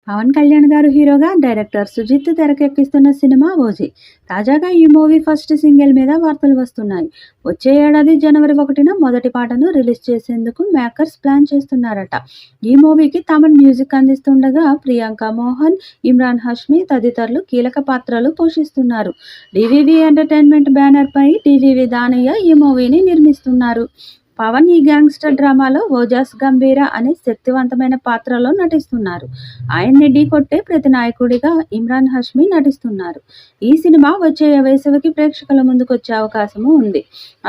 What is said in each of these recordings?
పవన్ కళ్యాణ్ గారు హీరోగా, director Sujith తెరకెక్కిస్తున్న cinema 'OG'. తాజాగా ఈ మూవీ ఫస్ట్ సింగిల్ మీద వార్తలు వస్తున్నాయి. వచ్చే ఏడాది జనవరి 1న మొదటి పాటను రిలీజ్ చేసేందుకు మేకర్స్ ప్లాన్ చేస్తున్నారట. ఈ మూవీకి తమన్ మ్యూజిక్ అందిస్తుండగా ప్రియాంక మోహన్, ఇమ్రాన్ హష్మీ తదితరులు కీలక పాత్రలు పోషిస్తున్నారు. డివివి ఎంటర్టైన్మెంట్ బ్యానర్ పై డివివి దానయ్య ఈ మూవీని నిర్మిస్తున్నారు. పవన్ ఈ గ్యాంగ్స్టర్ డ్రామాలో ఓజాస్ గంభీర అనే శక్తివంతమైన పాత్రలో నటిస్తున్నారు. ఆయన్ని ఢీకొట్టే ప్రతి నాయకుడిగా ఇమ్రాన్ హష్మీ నటిస్తున్నారు. ఈ సినిమా వచ్చే వేసవికి ప్రేక్షకుల ముందుకొచ్చే అవకాశము ఉంది.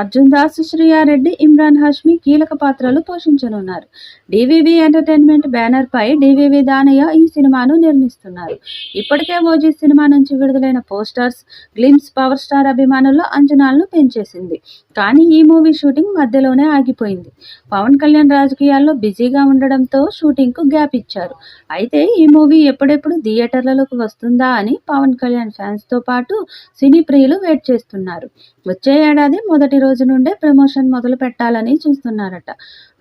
అర్జున్ దాస్, శ్రీయారెడ్డి, ఇమ్రాన్ హష్మీ కీలక పాత్రలు పోషించనున్నారు. డివివి ఎంటర్టైన్మెంట్ బ్యానర్ పై డివివి దానయ్య ఈ సినిమాను నిర్మిస్తున్నారు. ఇప్పటికే ఓజీ సినిమా నుంచి విడుదలైన పోస్టర్స్, గ్లిమ్స్ పవర్ స్టార్ అభిమానుల్లో అంచనాలను పెంచేసింది. కానీ ఈ మూవీ షూటింగ్ మధ్యలోనే ఆగిపోయింది. పవన్ కళ్యాణ్ రాజకీయాల్లో బిజీగా ఉండడంతో షూటింగ్కు గ్యాప్ ఇచ్చారు. అయితే ఈ మూవీ ఎప్పుడెప్పుడు థియేటర్లలోకి వస్తుందా అని పవన్ కళ్యాణ్ ఫ్యాన్స్తో పాటు సినీ ప్రియులు వెయిట్ చేస్తున్నారు. వచ్చే ఏడాది మొదటి రోజు నుండే ప్రమోషన్ మొదలు పెట్టాలని చూస్తున్నారట.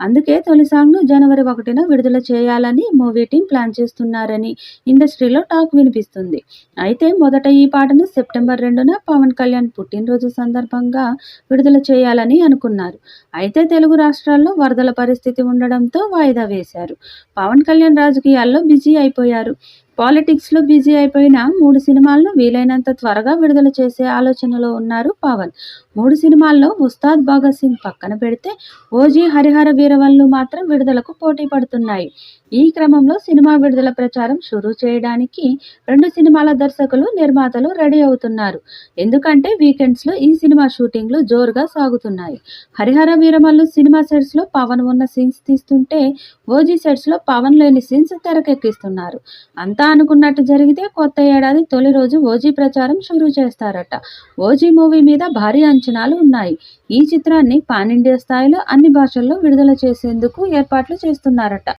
అందుకే తొలి సాంగ్ను జనవరి 1న విడుదల చేయాలని మూవీ టీం ప్లాన్ చేస్తున్నారని ఇండస్ట్రీలో టాక్ వినిపిస్తుంది. అయితే మొదట ఈ పాటను సెప్టెంబర్ 2న పవన్ కళ్యాణ్ పుట్టినరోజు సందర్భంగా విడుదల చేయాలని అనుకున్నారు. అయితే తెలుగు రాష్ట్రాల్లో వరదల పరిస్థితి ఉండడంతో వాయిదా వేశారు. పవన్ కళ్యాణ్ రాజకీయాల్లో బిజీ అయిపోయారు. పాలిటిక్స్లో బిజీ అయిపోయిన 3 సినిమాలను వీలైనంత త్వరగా విడుదల చేసే ఆలోచనలో ఉన్నారు పవన్. 3 సినిమాల్లో ఉస్తాద్ భగత్ సింగ్ పక్కన పెడితే ఓజీ, హరిహర వీరమల్లు మాత్రం విడుదలకు పోటీ పడుతున్నాయి. ఈ క్రమంలో సినిమా విడుదల ప్రచారం షురూ చేయడానికి 2 సినిమాల దర్శకులు, నిర్మాతలు రెడీ అవుతున్నారు. ఎందుకంటే వీకెండ్స్లో ఈ సినిమా షూటింగ్లు జోరుగా సాగుతున్నాయి. హరిహర వీరమల్లు సినిమా సెట్స్లో పవన్ ఉన్న సీన్స్ తీస్తుంటే ఓజీ సెట్స్లో పవన్ లేని సీన్స్ తెరకెక్కిస్తున్నారు. అంతా అనుకున్నట్టు జరిగితే కొత్త ఏడాది తొలి రోజు ఓజీ ప్రచారం షురూ చేస్తారట. ఓజీ మూవీ మీద భారీ అంచనాలు ఉన్నాయి. ఈ చిత్రాన్ని పాన్ ఇండియా స్థాయిలో అన్ని భాషల్లో విడుదల చేసేందుకు ఏర్పాట్లు చేస్తున్నారట.